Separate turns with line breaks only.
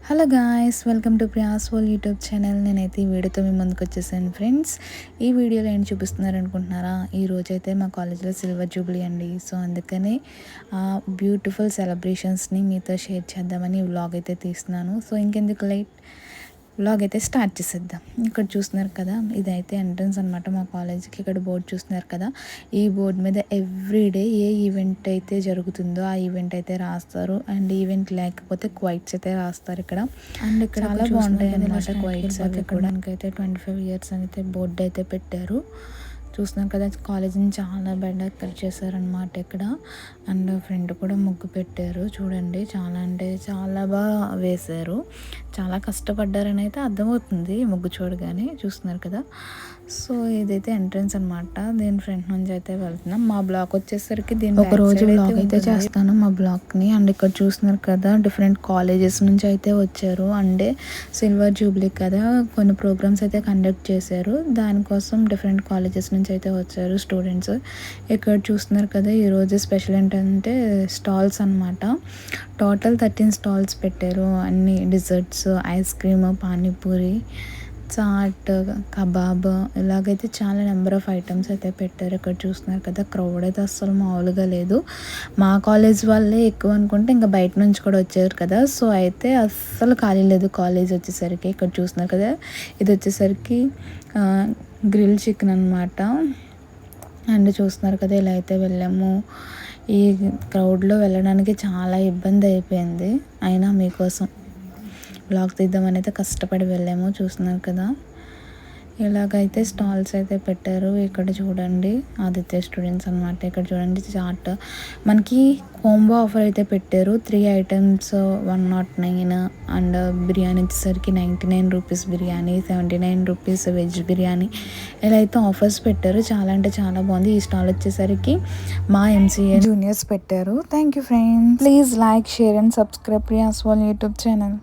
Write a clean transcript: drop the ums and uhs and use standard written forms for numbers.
Hello guys, welcome to Priya's world YouTube channel. నేనైతే ఈ వీడియోతో మీ ముందుకు వచ్చేసాను ఫ్రెండ్స్. ఈ వీడియోలో ఏం చూపిస్తున్నారు అనుకుంటున్నారా? ఈరోజైతే మా కాలేజ్లో సిల్వర్ జూబ్లీ అండి. సో అందుకని బ్యూటిఫుల్ సెలబ్రేషన్స్ని మీతో షేర్ చేద్దామని ఈ వ్లాగ్ అయితే తీస్తున్నాను. సో ఇంకెందుకు లైట్ వ్లాగ్ అయితే స్టార్ట్ చేసేద్దాం. ఇక్కడ చూస్తున్నారు కదా, ఇదైతే ఎంట్రన్స్ అనమాట మా కాలేజ్కి. ఇక్కడ బోర్డు చూస్తున్నారు కదా, ఈ బోర్డు మీద ఎవ్రీడే ఏ ఈవెంట్ అయితే జరుగుతుందో ఆ ఈవెంట్ అయితే రాస్తారు. అండ్ ఈవెంట్ లేకపోతే క్వైట్స్ అయితే రాస్తారు ఇక్కడ. అండ్ ఇక్కడ చాలా బాగుంటాయి అన్నమాట క్వైట్స్. ఇక్కడ మనకైతే 25 years అయితే బోర్డు అయితే పెట్టారు. చూస్తున్నాం కదా, కాలేజీని చాలా బాగా కట్ చేశారనమాట ఇక్కడ. అండ్ ఫ్రంట్ కూడా ముగ్గు పెట్టారు చూడండి. చాలా అంటే చాలా బాగా వేశారు. చాలా కష్టపడ్డారని అయితే అర్థమవుతుంది ముగ్గు చూడగానే. చూస్తున్నారు కదా, సో ఇదైతే ఎంట్రన్స్ అనమాట. దీని ఫ్రంట్ నుంచి అయితే వెళ్తున్నాం. మా బ్లాక్ వచ్చేసరికి దీని ఒక రోజు బ్లాక్ అయితే చేస్తాను మా బ్లాక్ని. అండ్ ఇక్కడ చూస్తున్నారు కదా, డిఫరెంట్ కాలేజెస్ నుంచి అయితే వచ్చారు. అంటే సిల్వర్ జూబ్లీ కదా, కొన్ని ప్రోగ్రామ్స్ అయితే కండక్ట్ చేశారు. దానికోసం డిఫరెంట్ కాలేజెస్ నుంచి అయితే వచ్చారు స్టూడెంట్స్. ఇక్కడ చూస్తున్నారు కదా, ఈరోజు స్పెషల్ ఏంటంటే స్టాల్స్ అనమాట. టోటల్ 13 స్టాల్స్ పెట్టారు. అన్ని desserts, ice cream, panipuri, chaat, kebab, ఇలాగైతే చాలా నెంబర్ ఆఫ్ ఐటమ్స్ అయితే పెట్టారు. ఇక్కడ చూస్తున్నారు కదా, క్రౌడ్ అయితే అస్సలు మామూలుగా లేదు. మా కాలేజ్ వాళ్ళే ఎక్కువ అనుకుంటే ఇంకా బయట నుంచి కూడా వచ్చారు కదా. సో అయితే అస్సలు ఖాళీ లేదు కాలేజ్ వచ్చేసరికి. ఇక్కడ చూస్తున్నారు కదా, ఇది వచ్చేసరికి గ్రిల్ చికెన్ అనమాట. అండ్ చూస్తున్నారు కదా, ఇలా అయితే వెళ్ళాము. ఈ క్రౌడ్లో వెళ్ళడానికి చాలా ఇబ్బంది అయిపోయింది. అయినా మీకోసం బ్లాగ్ తీద్దామని అయితే కష్టపడి వెళ్ళాము. చూస్తున్నారు కదా, ఇలాగైతే స్టాల్స్ అయితే పెట్టారు. ఇక్కడ చూడండి, ఆదిత్య స్టూడెంట్స్ అనమాట. ఇక్కడ చూడండి చాట్, మనకి కాంబో ఆఫర్ అయితే పెట్టారు. 3 items 109. అండ్ బిర్యానీ వచ్చేసరికి 99 rupees biryani, 79 rupees veg biryani, ఇలా అయితే ఆఫర్స్ పెట్టారు. చాలా అంటే చాలా బాగుంది. ఈ స్టాల్ వచ్చేసరికి మా MCA జూనియర్స్ పెట్టారు. Thank you friends. Please like, share and subscribe Priya's world YouTube channel.